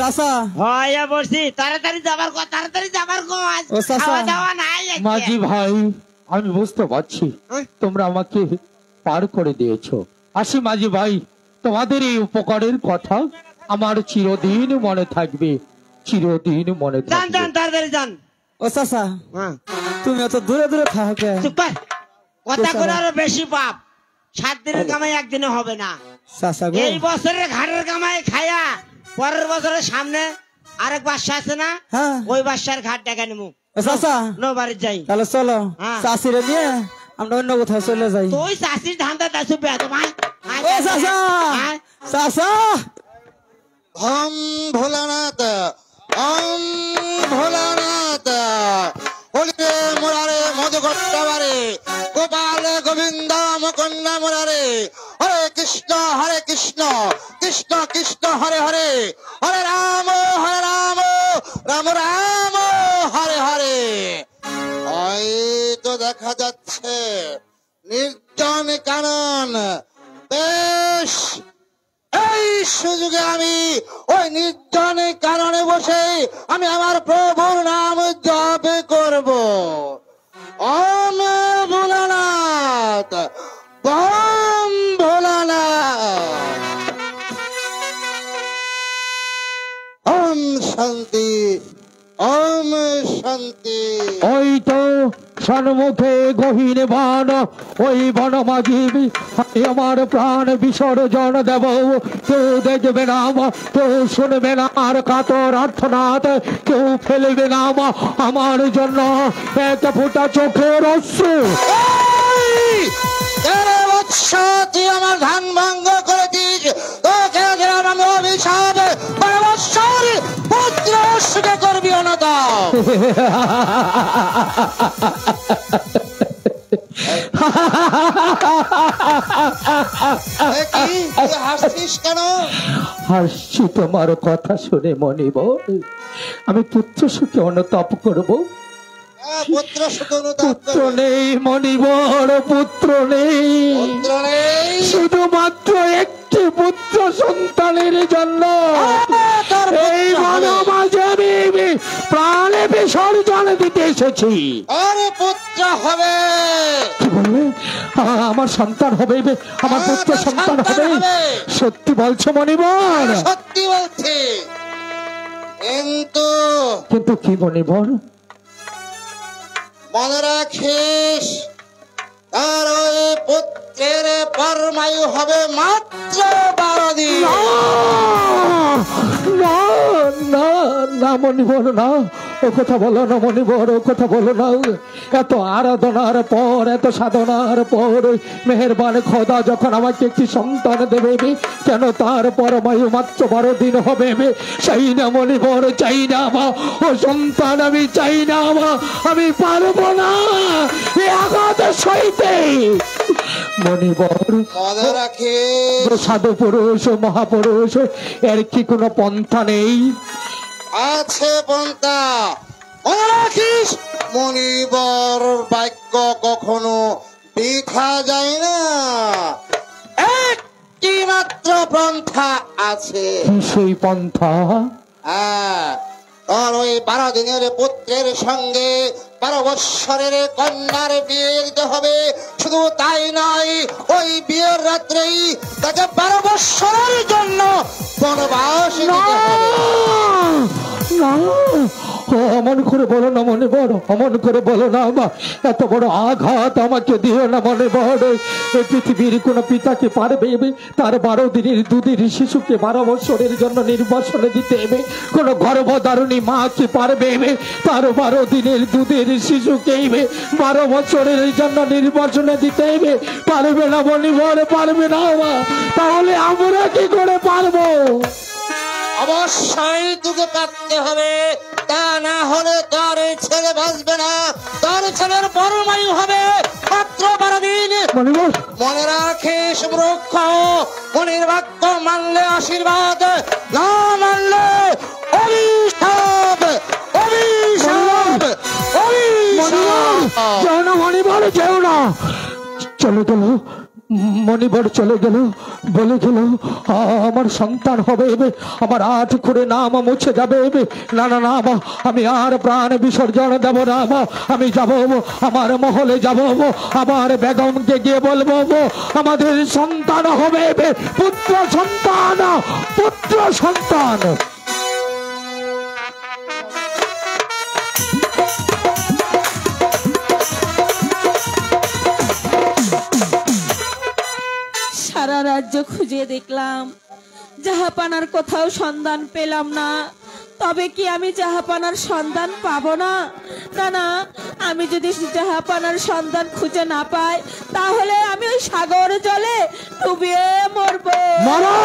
চাচা হইয়া বসছি, তাড়াতাড়ি যাবার কো, তাড়াতাড়ি যাবার কো। আজ ও চাচা। খাওয়া দাওয়া নাই আজকে। মাঝি ভাই, আমি বুঝতে পারছি তোমরা আমাকে পার করে দিয়েছো। আসি মাঝি ভাই, তোমাদের এই উপকারের কথা আমার চিরদিন মনে থাকবে, চিরদিন মনে যান থাকবে। যান, তাড়াতাড়ি যান। ও চাচা হ্যাঁ, তুমি অত দূরে দূরে থাকে চুপ কর। কথা করে আরো বেশি পাপ। 7 দিনের কামাই একদিনে হবে না। চাচা গো এই বছরের ঘাটের কামাই খায়া পরের বছরের সামনে আরেক বাসা আছে না, হ্যাঁ ওই বাসার ঘাট ডেকে নেবো। ও চাচা নো বাড়ি যাই। তাহলে চলো হ্যাঁ। চাষিরে নিয়ে আমরা অন্য কোথাও চলে যাই। তুই চাষির ধান্দা দাসু বেদ ভাই। ও চাচা চাচা ওম ভোলানাথ, ওম ভোলানাথ, হলিরে মুরারে মধুকট্টাবারে, গোপাল গোবিন্দ মুকুন্দ মুরারে, হরে কৃষ্ণ কৃষ্ণ কৃষ্ণ হরে হরে, হরে রাম রাম রাম হরে হরে। ওই তো দেখা যাচ্ছে নির্জন কানন। বেশ, এই সুযোগে আমি ওই নির্জন কারণে বসে আমি আমার প্রভুর নাম জপ করব। ওম ভোলানাথ, ওম ভোলানাথ, ওম শান্তি, ওম শান্তি। ওই তো সন্মুখে গহীন বন, ওই বন মাঝি আমার প্রাণ বিসর্জন দেব। কেউ দেখবে না, কেউ শুনবে না আর কাতর আর্তনাদ, কেউ ফেলবে না আমার জন্য এক ফোঁটা চোখের অশ্রু। তুই আমার ধান ভঙ্গ করেছিস, তোকে দিলাম আমি অভিশাপ, পুত্র সুখে করবি অনত। হাসছিস কেন? হাসছি তোমার কথা শুনে মনিব। আমি পুত্র সুখে অনুতাপ করবো। পুত্র সুখে পুত্র নেই মনিবর, পুত্র নেই, শুধুমাত্র একটি পুত্র সন্তানের জন্য এই বনমাঝে আমি প্রাণে বিসর্জন দিতে এসেছি। আরে পুত্র হবে, কি বললে? আমার সন্তান হবে, আমার পুত্র সন্তান হবে? সত্যি বলছো মনিবর? সত্যি বলছি। কিন্তু কি মনিবর? মনে রাখিস, তার ওই পুত্রের পরমায়ু হবে মাত্র 12 দিন। না না না মনিবর, না, ও কথা বলো না মনিবর, ও কথা বলো না। এত আরাধনার পর, এত সাধনার পর মেহেরবান খোদা যখন আমাকে একটি সন্তান দেবে, কেন তার পরমায়ু মাত্র 12 দিন হবে? চাই না মনিবর, চাই না ও সন্তান, আমি চাই না, আমি পারবো না এ আঘাত সইতে। মনিবর মনে রাখিস, সাধু পুরুষ, মহাপুরুষ, এর কি কোনো পন্থা নেই? আছে পন্থা। মনে রাখিস, মনিবর বাক্য কখনো বৃথা যায় না। একটি মাত্র পন্থা আছে। সেই পন্থা? তোর ওই 12 দিনের পুত্রের সঙ্গে 12 বৎসরের কন্যার বিয়ে দিতে হবে। শুধু তাই নয়, ওই বিয়ের রাত্রেই তাকে 12 বৎসরের জন্য বনবাস দিতে হবে। না, অমন করে বলো না মনিবর, অমন করে বলো না। এত বড় আঘাত আমাকে দিও না মনিবর। এই পৃথিবীর কোন পিতাকে পারবে তার 12 দিনের দুধের শিশুকে 12 বছরের জন্য নির্বাসনে দিতে? কোন গর্ভধারণী মা কি পারবে তার 12 দিনের দুধের শিশুকে 12 বছরের জন্য নির্বাসনে দিতে? পারবে না মনিবর, পারবে না। তাহলে আমরা কি করে পারবো? অবশ্যই তোকে পারতে হবে, তা না হলে তোর ছেলে বাঁচবে না। তোর ছেলের পরমায়ু হবে মাত্র 12 দিন। মনে রাখিস মূর্খ, মনির বাক্য মানলে আশীর্বাদ, না মানলে অভিশাপ, অভিশাপ, অভিশাপ। যেও না মনিবর, যেও না। চলো চলো, মণিবর চলে গেল, বলে গেল আমার সন্তান হবে, আমার 8 করে নাম মুছে যাবে। না না না মা, আমি আর প্রাণ বিসর্জন দেব না মা। আমি যাব আমার মহলে যাব, আমার বেগমকে গিয়ে বলবো আমাদের সন্তান হবে, পুত্র সন্তান, পুত্র সন্তান। সারা রাজ্য খুঁজে দেখলাম, জাহাপানার কোথাও সন্ধান পেলাম না। তবে কি আমি জাহাপানার সন্ধান পাবো না? না না, আমি যদি জাহাপানার সন্ধান খুঁজে না পাই, তাহলে আমি ওই সাগর জলে ডুবিয়ে মরবো। মরো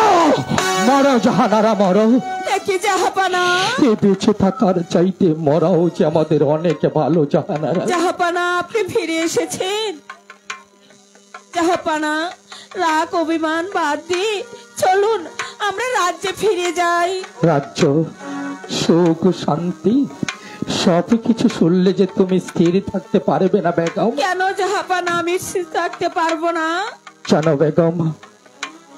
মরো জাহানারা মরো। দেখি জাহাপানা, এ বেঁচে থাকার চাইতে মরাও যে আমাদের অনেক ভালো জাহানারা। জাহাপানা আপনি ফিরে এসেছেন। জাহাপানা, রাগ অভিমান বাদ দি চলুন আমরা রাজ্যে ফিরে যাই। রাজ্য, সুখ, শান্তি সব কিছু শুনলে যে তুমি স্থির থাকতে পারবে না বেগম। কেন জাহাপানা আমি স্থির থাকতে পারবো না? জানো বেগম,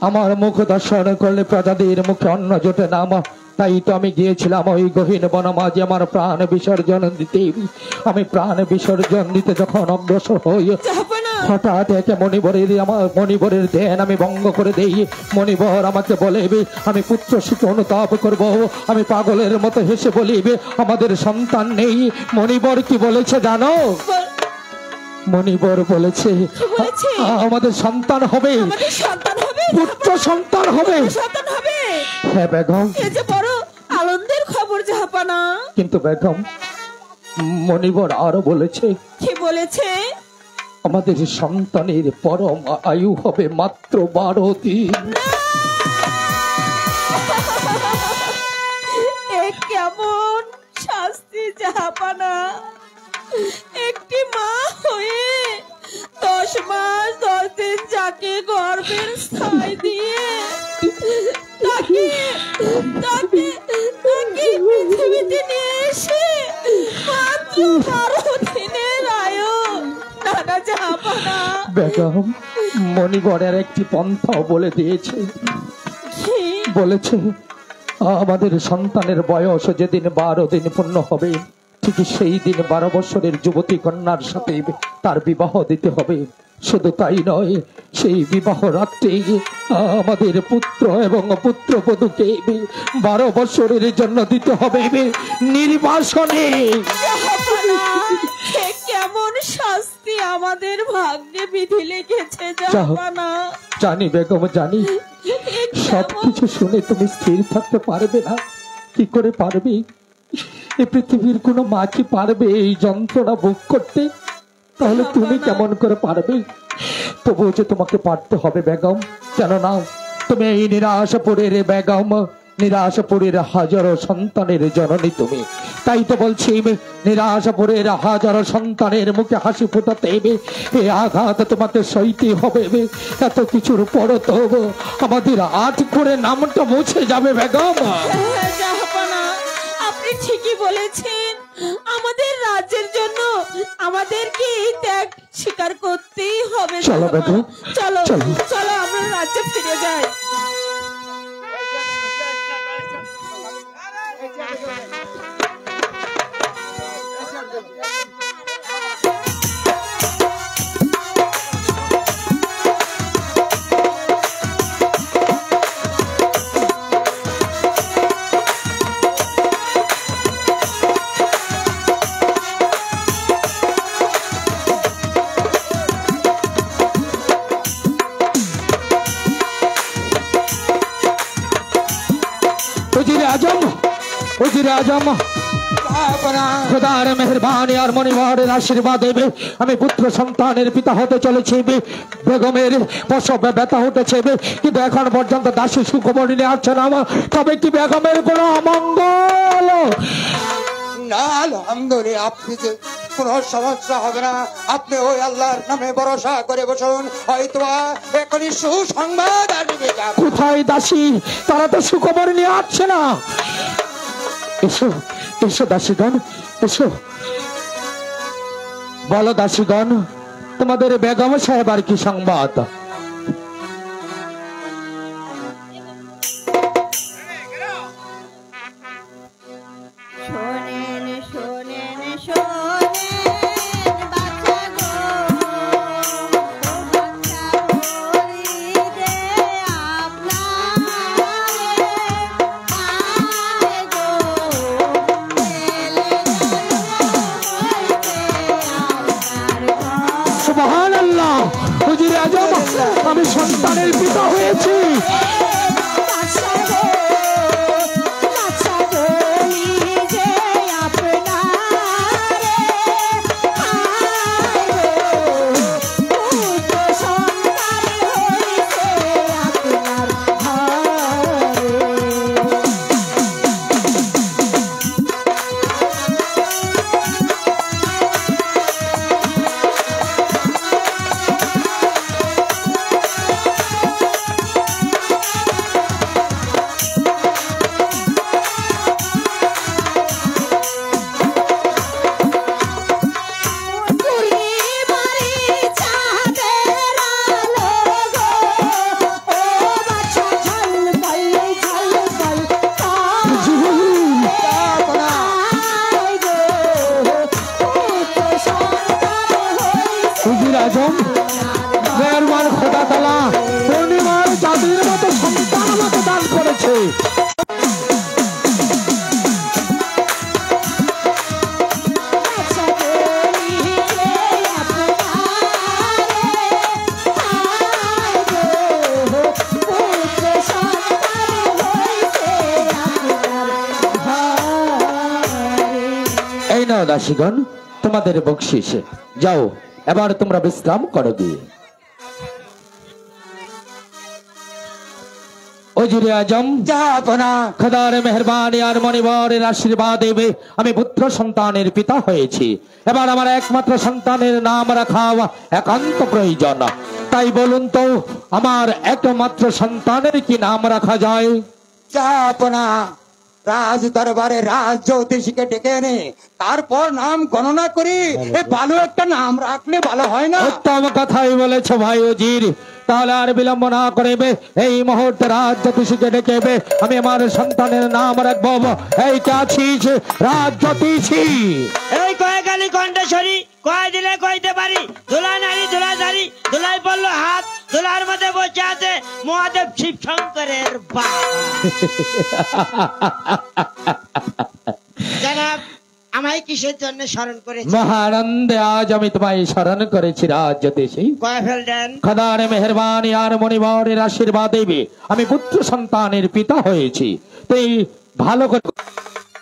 আমার মুখ দর্শন করলে প্রজাদের মুখে অন্ন জোটে না মা। তাই তো আমি গিয়েছিলাম ওই গহীন বনমাঝে আমার প্রাণ বিসর্জন দিতে। আমি প্রাণ বিসর্জন দিতে যখন অগ্রসর হই, জাহাপানা, হঠাৎ একে মণিবরের ধ্যান আমি ভঙ্গ করে দেই। মণিবর আমাকে বলে আমি পুত্র সুখ অনুতাপ করব। আমি পাগলের মতো হেসে বলিবে আমাদের সন্তান নেই। মণিবর কি বলেছে জানো? মণিবর বলেছে আমাদের সন্তান হবে, আমাদের সন্তান হবে, পুত্র সন্তান হবে। সন্তান হবে। হ্যাঁ বেগম, এই যে বড় আনন্দের খবর জাহাপানা। কিন্তু বেগম, মণিবর আরো বলেছে। কি বলেছে? আমাদের সন্তানের পরম আয়ু হবে মাত্র 12 দিন। এ কেমন শাস্তি জাহাপানা! একটি মা হয়ে 10 মাস 10 দিন যাকে গর্ভের ছাই দিয়ে তাকে পৃথিবীতে নিয়ে এসে মাত্র 12 দিনের আয়ু। নানা জাহাপানা, বেগম, মণিবরের একটি পন্থাও বলে দিয়েছে। বলেছে আমাদের সন্তানের বয়স যেদিন 12 দিন পূর্ণ হবে, ঠিক সেই দিন 12 বছরের যুবতী কন্যার সাথে তার বিবাহ দিতে হবে। শুধু তাই নয়, সেই বিবাহ রাত্রে আমাদের পুত্র এবং পুত্রবধূকে 12 বছরের জন্য দিতে হবে নির্বাসনে। কেমন শাস্তি আমাদের ভাগ্যে বিধি লেগেছে জাহাপানা। জানি বেগম, জানি। সবকিছু শুনে তুমি স্থির থাকতে পারবে না। কি করে পারবে? এই পৃথিবীর কোনো মা কি পারবে এই যন্ত্রণা ভোগ করতে? তাহলে তুমি কেমন করে পারবে? তবুও যে তোমাকে পারতে হবে বেগম। কেন না, তুমি এই নিরাশাপুরের বেগম, নিরাশাপুরের হাজারো সন্তানের জননী তুমি। তাই তো বলছি, নিরাশাপুরের হাজারো সন্তানের মুখে হাসি ফোটাতে এই আঘাত তোমাকে সইতে হবে। এত কিছুর পর তো আমাদের 8 করে নামটা মুছে যাবে বেগম। জাহাপানা, আপনি ঠিকই বলেছেন। আমাদের রাজ্যের জন্য আমাদেরকে এই ত্যাগ স্বীকার করতেই হবে। চলো বেগম, চলো চলো। চলো আমরা রাজ্যে ফিরে যাই। উজিরে আজম, খোদার মেহরবানি আর মণিবরের আশীর্বাদ দেবে আমি পুত্র সন্তানের পিতা হতে চলেছি। বেগমের প্রসব ব্যথা উঠেছে, কিন্তু এখন পর্যন্ত দাসী সুখবর নিয়ে আসছে না। তবে কি বেগমের কোনো অমঙ্গল? না, আলহামদুলিল্লাহ, আপনি যে কোনো সমস্যা হবে না। আপনি ওই আল্লাহর নামে ভরসা করে বসুন, হয়তো এখনই সুসংবাদ আসবে। কোথায় দাসী? তারা তো সুখবর নিয়ে আসছে না। এসো এসো দাসীগণ, এসো। বলো দাসীগণ, তোমাদের বেগম সাহেবার কি সংবাদ? আজম আমি সন্তানের পিতা হয়েছি। মেহরবান খোদা তাআলা পূর্ণিমার চাঁদের মতো সন্তান আমাকে দান করেছে। এই নাও দাসীগণ তোমাদের বকশিস, যাও এবার তোমরা বিশ্রাম করো গিয়ে। ওজিরে আজম জাহাপনা খোদার মেহরবানি আর মনিবরের আশীর্বাদ দেবে আমি পুত্র সন্তানের পিতা হয়েছি। এবার আমার একমাত্র সন্তানের নাম রাখা একান্ত প্রয়োজন। তাই বলুন তো আমার একমাত্র সন্তানের কি নাম রাখা যায়? জাহাপনা রাজ দরবারে রাজ জ্যোতিষীকে ডেকে এনে তারপর নাম গণনা করি ভালো একটা নাম রাখলে ভালো হয় না? উত্তম কথাই বলেছ ভাই উজির। তাহলে আর বিলম্ব না করিবে এই মুহূর্তে রাজ জ্যোতিষীকে ডেকেবে আমি আমার সন্তানের নাম রাখবো। এই কে আছিস রাজ জ্যোতিষী? এই কয়েকালি কণ্ঠেশ্বরী কয় দিলে কইতে পারি। ধুলা নারী ধুলা ধারি ধুলাই পড়লো হাত, ধুলার মধ্যে বসে আছে মহাদেব শিব শঙ্করের বাবা। জনাব আমায় কিসের জন্য স্মরণ করেছে? মহানন্দে আজ আমি তোমায় স্মরণ করেছি রাজ জ্যোতিষী। কয় ফেললেন? খোদার মেহরবানি আর মনিবরের আশীর্বাদ দেবে আমি পুত্র সন্তানের পিতা হয়েছি। তুই ভালো করে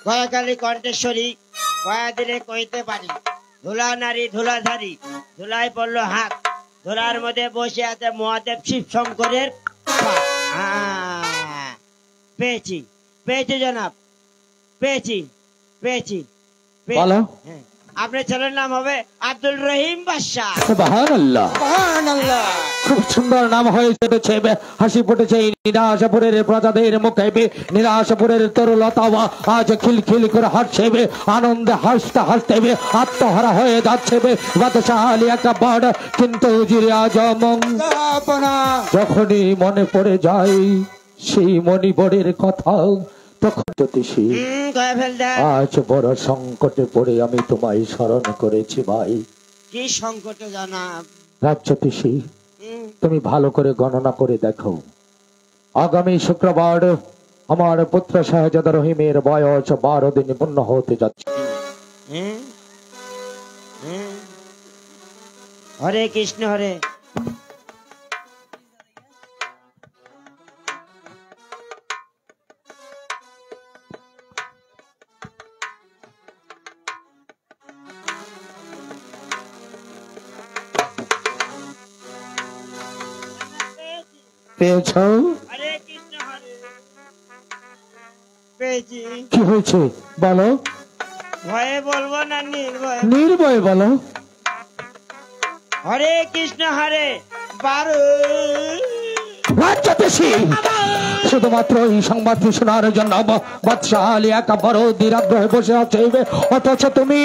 কয়েকালি কণ্ঠেশ্বরী কয়া দিলে কইতে পারি। ধুলা নারী ধুলা ধারি ধুলাই পড়লো হাত, ধুলার মধ্যে বসে আছে মহাদেব শিব শঙ্করের বাবা। পেয়েছি পেয়েছি জনাব, পেয়েছি পেয়েছি বলো। হ্যাঁ, আপনার ছেলের নাম হবে আব্দুল রহিম বাদশা। সুবহানাল্লাহ সুবহানাল্লাহ খুব সুন্দর নাম হয়েছে। হাসি ফুটেছে নিরাশপুরের প্রজাদের মুখে, নিরাশপুরের তরুলতা আজ খিলখিল করে হাসছে, আনন্দে হাসতে হাসতে আত্মহারা হয়ে যাচ্ছে বাদশাহী একটা বড়। কিন্তু উজিরে আজম যখনই মনে পড়ে যায় সেই মনিবরের কথা তখন জ্যোতিষী আজ বড় সংকটে পড়ে আমি তোমায় স্মরণ করেছি ভাই। কি সংকট জানাব? রাজ জ্যোতিষী তুমি ভালো করে গণনা করে দেখো, আগামী শুক্রবার আমার পুত্র শাহজাদা রহিমের বয়স 12 দিন পূর্ণ হতে যাচ্ছে। হরে কৃষ্ণ হরে। পেয়েছ? হরে কৃষ্ণ হরে। পেয়েছি। কি হয়েছে বলো? ভয়ে বলবো না নির্ভয়ে? নির্ভয়ে বলো। হরে কৃষ্ণ হরে 12। রাজ জ্যোতিষী শুধুমাত্র এই সংবাদটি শোনার জন্য বাদশাহ আলী একা বড় দৃঢ়াগ্রহে বসে আছে, অথচ তুমি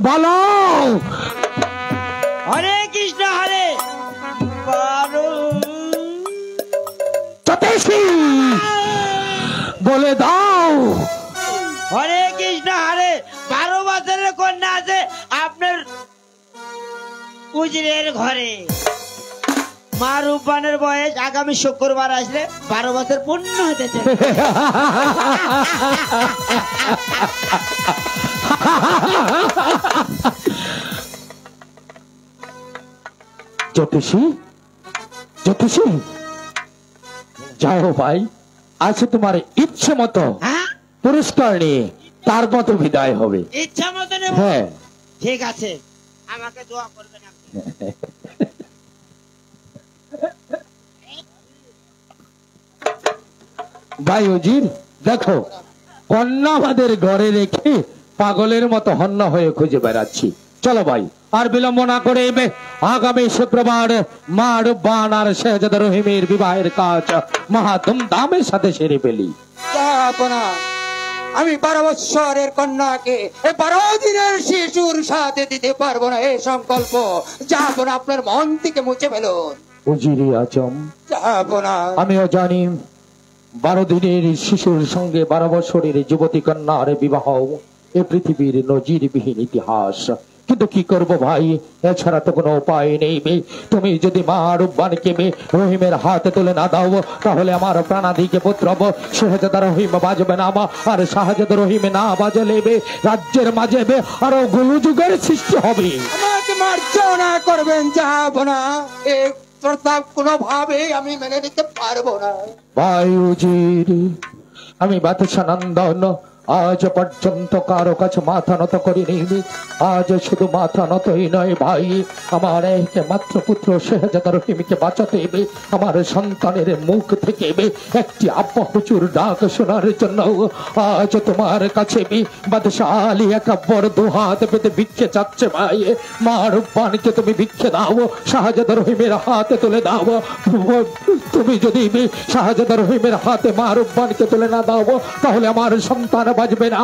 বলো। হরে কৃষ্ণ হরে 12। জ্যোতিষী বলে দাও। হরে কৃষ্ণ হরে 12 বছরের কন্যা আছে আপনার উজিরের ঘরে। মা রূপবানের বয়স আগামী শুক্রবার আসলে 12 বছর পূর্ণ হতে চলে। জ্যোতিষী জ্যোতিষী যাও ভাই, আছে তোমার ইচ্ছে মতো হ্যাঁ, পুরস্কার নিয়ে তার মতো বিদায় হবে। ইচ্ছা মতো নেব। হ্যাঁ ঠিক আছে, আমাকে দোয়া করবেন আপনি। ভাই উজির, দেখো কন্যা আমাদের ঘরে রেখে পাগলের মতো হন্য হয়ে খুঁজে বেড়াচ্ছি। চলো ভাই, আর বিলম্ব না করে আগামী শুক্রবার মা রূপবান আর শেহজাদা রহিমের বিবাহের কাজ মহা ধুমধামের সাথে সেরে ফেলি। জাহাপনা, আমি 12 বৎসরের কন্যাকে এই 12 দিনের শিশুর সাথে দিতে পারবো না, এই সংকল্প জাহাপনা আপনার মন থেকে মুছে ফেলুন। উজিরে আজম, জাহাপনা, আমিও জানি 12 দিনের শিশুর সঙ্গে 12 বছরের যুবতী কন্যার বিবাহ এ পৃথিবীর নজিরবিহীন ইতিহাস, কিন্তু কি করব ভাই, এছাড়া তো কোনো উপায় নেই। তুমি যদি মা রূপবানকে রহিমের হাতে তুলে না দাও, তাহলে আমার প্রাণাদিকে পুত্র শেহজাদা রহিম বাজবে না, আর শাহজাদা রহিমে না বাজলে রাজ্যের মাঝে আরো গোলযোগের সৃষ্টি হবে। আমাকে মার্জনা করবেন জাহাপনা, এই প্রস্তাব কোনোভাবে আমি মেনে নিতে পারবো না। ভাই উজির, আমি বাদশা নন্দন আজ পর্যন্ত কারো কাছে মাথা নত করিনি। আজ শুধু মাথা নতই নয় ভাই, আমার একমাত্র পুত্র শেহজাদা রহিমকে বাঁচাতে আমার সন্তানের মুখ থেকে একটি আব্বা হুজুর ডাক শোনার জন্য আজ তোমার কাছে বাদশাহ আলী আকবর দুহাত পেতে ভিক্ষে চাচ্ছে। ভাই, মা রূপবানকে তুমি ভিক্ষে দাও, শাহজাদা রহিমের হাতে তুলে দাও। তুমি যদি শাহজাদা রহিমের হাতে মা রূপবানকে তুলে না দাও, তাহলে আমার সন্তান বাজবে না।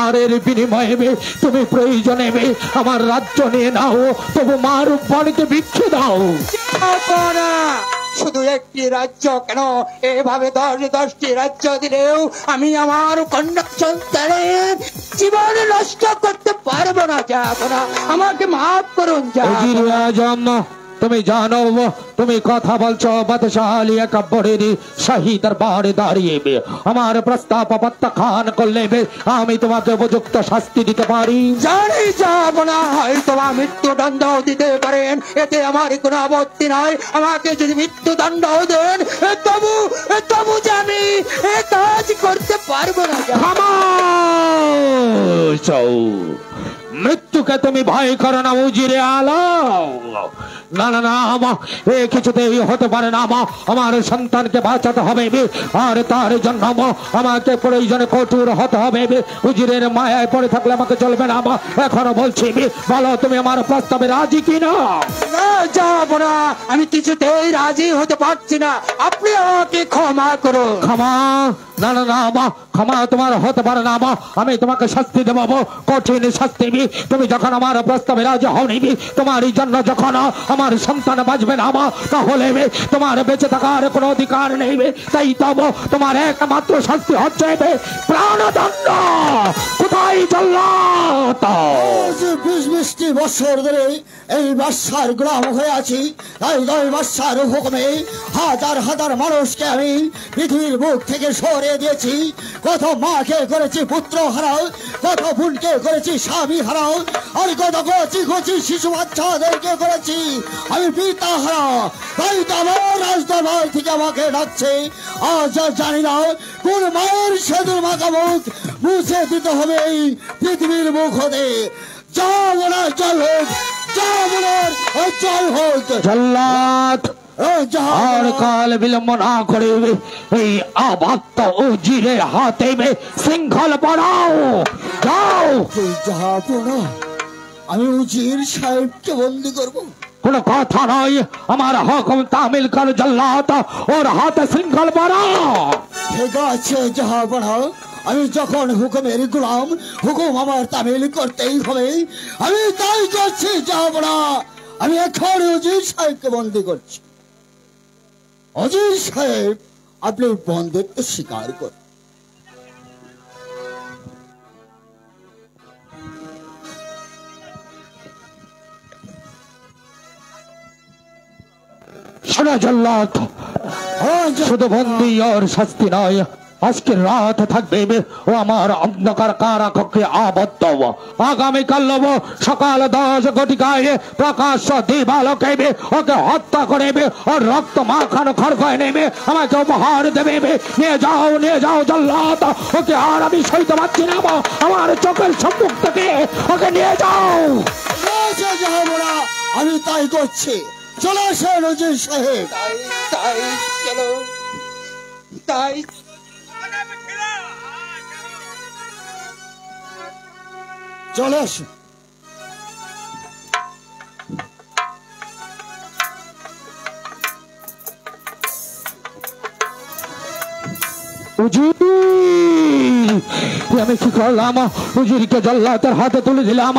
আর এর বিনিময়ে তুমি প্রয়োজনে আমার রাজ্য নিয়ে নাও, তবু মা রূপবানকে ভিক্ষে দাও। জাহাপনা, শুধু একটি রাজ্য কেন, এভাবে 10টি রাজ্য দিলেও আমি আমার কন্যা সন্তানের জীবন নষ্ট করতে পারবো না। জাহাপনা, আমাকে মাফ করুন। উজিরে আজম, তুমি জানো তুমি কথা বলছো বাদশাহ আলী আকবরের শাহী দরবারে দাঁড়িয়ে আমার প্রস্তাব প্রত্যাখ্যান করলে আমি তোমাকে উপযুক্ত শাস্তি দিতে পারি। জানি জাহাপনা, হয়তো মৃত্যুদণ্ড দিতে পারেন, এতে আমার কোনো আপত্তি নাই। আমাকে যদি মৃত্যুদণ্ড দেন, তবু যে আমি এ কাজ করতে পারবো না। খামোশ! মৃত্যুকে তুমি ভয় করো না উজিরে আলম। না না না, এ কিছুতেই হতে পারে না। আমার সন্তানকে বাঁচাতে হবে, আর তার জন্য আমাকে প্রয়োজনে কঠোর হতে হবে। উজিরের মায়ায় পড়ে থাকলে আমাকে চলবে না। এখনো বলছি, বলো তুমি আমার প্রস্তাবে রাজি কিনা? না জাহাপনা, আমি কিছুতেই রাজি হতে পারছি না, আপনি আমাকে ক্ষমা করুন। ক্ষমা? না না না, ক্ষমা তোমার হতে পারে না। আমি তোমাকে শাস্তি দেবো, কঠিন শাস্তি। তুমি যখন আমার প্রস্তাবে রাজি হওনি, তোমার জন্য যখন আমার সন্তান বাঁচবে না, তাহলে তোমার বেঁচে থাকার কোনো অধিকার নেই। তাই তবু তোমার একমাত্র শাস্তি হচ্ছে প্রাণদণ্ড। কোথায় জল্লাদ? 20 বছর ধরে এই বাদশার গোলাম হয়ে আছি, তাই ওই বাদশার হুকুমে হাজার হাজার মানুষকে আমি পৃথিবীর মুখ থেকে সরিয়ে দিয়েছি। কত মাকে করেছি পুত্র হারাও, কত বোনকে করেছি স্বামী হারাও, আর কত কচি কচি শিশু বাচ্চাদেরকে করেছি আমি পিতা হারা। তাই তো আমার রাজদরবার থেকে আমাকে ডাকছে। আজ জানি না কোন মায়ের সেতুর মাথা মুখ মুছে দিতে হবে এই পৃথিবীর মুখ হতে। যা বলার জল হোক, যা বলার জল হোক। জল্লাদ, আর কাল বিলম্ব না করে এই আবাত্ত উজিরের হাতে শৃঙ্খল পড়াও। যাও। জাহাপনা, আমি উজির সাহেবকে বন্দি করবো? কোনো কথা নয়, আমার হুকুম তামিল কর জল্লাদ, ওর হাতে শৃঙ্খল পড়াও। ঠিক আছে জাহাপনা, আমি যখন হুকুমের গোলাম, হুকুম আমার তামিল করতেই হবে, আমি তাই করছি জাহাপনা। আমি এখন উজির সাহেবকে বন্দি করছি। উজির সাহেব, আপনি বন্দিত্ব স্বীকার করুন। শোনো জল্লাদ, শুধু বন্দি আর শাস্তি নয়, আজকের রাত থাকবে ও আমার অন্ধকার কারাকক্ষে আবদ্ধ। আগামীকাল সকাল 10 ঘটিকায় প্রকাশ্য দিবালোকে ওকে হত্যা করে ওর রক্ত মাখানো খড়গয় নেবে আমাকে উপহার দেবে। নিয়ে যাও জল্লাদ, ওকে আর আমি সইতে পারছি না, আমার চোখের সম্মুখ থেকে ওকে নিয়ে যাও। আমি তাই করছি, চলে আসেন উজির সাহেব। তাই চলো, তাই চলে আসুন। উজির, আমি কি করলাম? উজিরকে জল্লাদের হাতে তুলে দিলাম।